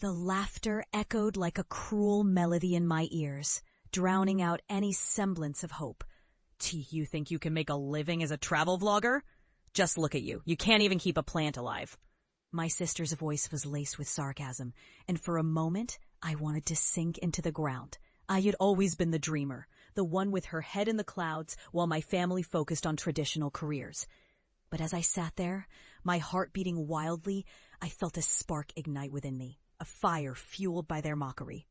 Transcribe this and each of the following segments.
The laughter echoed like a cruel melody in my ears, drowning out any semblance of hope. You think you can make a living as a travel vlogger? Just look at you. You can't even keep a plant alive. My sister's voice was laced with sarcasm, and for a moment, I wanted to sink into the ground. I had always been the dreamer, the one with her head in the clouds while my family focused on traditional careers. But as I sat there, my heart beating wildly, I felt a spark ignite within me, a fire fueled by their mockery.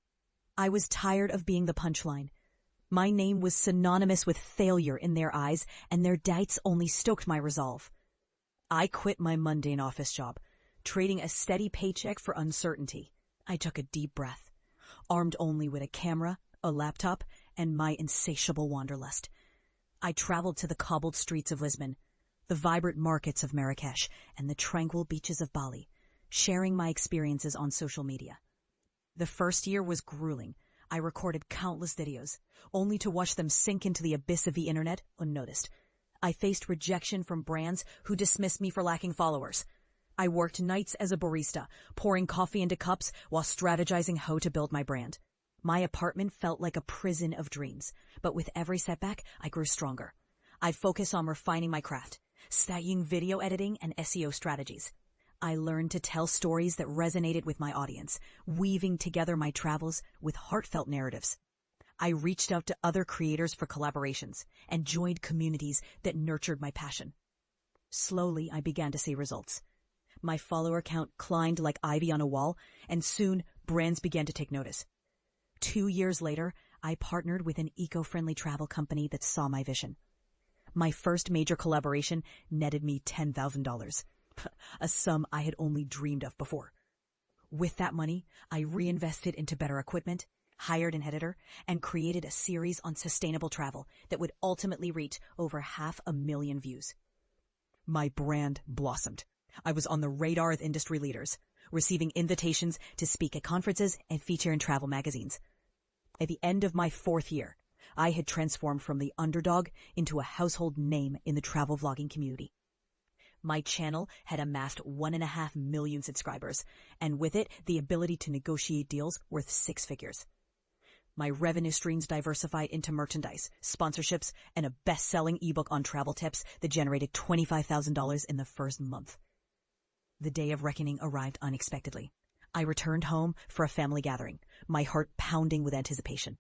I was tired of being the punchline. My name was synonymous with failure in their eyes, and their doubts only stoked my resolve. I quit my mundane office job, trading a steady paycheck for uncertainty. I took a deep breath, armed only with a camera, a laptop, and my insatiable wanderlust. I traveled to the cobbled streets of Lisbon, the vibrant markets of Marrakesh, and the tranquil beaches of Bali, sharing my experiences on social media. The first year was grueling. I recorded countless videos, only to watch them sink into the abyss of the internet unnoticed. I faced rejection from brands who dismissed me for lacking followers. I worked nights as a barista, pouring coffee into cups while strategizing how to build my brand. My apartment felt like a prison of dreams, but with every setback, I grew stronger. I'd focus on refining my craft, studying video editing and SEO strategies. I learned to tell stories that resonated with my audience, weaving together my travels with heartfelt narratives. I reached out to other creators for collaborations and joined communities that nurtured my passion. Slowly, I began to see results. My follower count climbed like ivy on a wall, and soon brands began to take notice. 2 years later, I partnered with an eco-friendly travel company that saw my vision. My first major collaboration netted me $10,000. A sum I had only dreamed of before. With that money, I reinvested into better equipment, hired an editor, and created a series on sustainable travel that would ultimately reach over 500,000 views. My brand blossomed. I was on the radar of industry leaders, receiving invitations to speak at conferences and feature in travel magazines. At the end of my 4th year, I had transformed from the underdog into a household name in the travel vlogging community. My channel had amassed 1.5 million subscribers, and with it, the ability to negotiate deals worth 6 figures. My revenue streams diversified into merchandise, sponsorships, and a best-selling ebook on travel tips that generated $25,000 in the first month. The day of reckoning arrived unexpectedly. I returned home for a family gathering, my heart pounding with anticipation.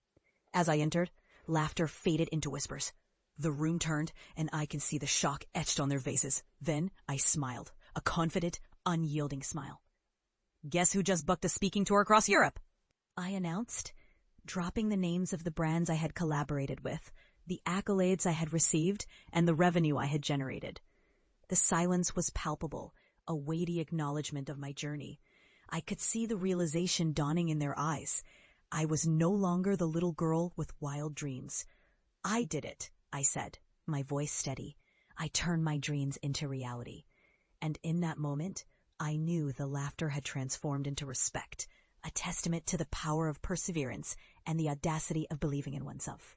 As I entered, laughter faded into whispers. The room turned, and I could see the shock etched on their faces. Then I smiled, a confident, unyielding smile. Guess who just booked a speaking tour across Europe? I announced, dropping the names of the brands I had collaborated with, the accolades I had received, and the revenue I had generated. The silence was palpable, a weighty acknowledgement of my journey. I could see the realization dawning in their eyes. I was no longer the little girl with wild dreams. I did it, I said, my voice steady. I turned my dreams into reality. And in that moment, I knew the laughter had transformed into respect, a testament to the power of perseverance and the audacity of believing in oneself.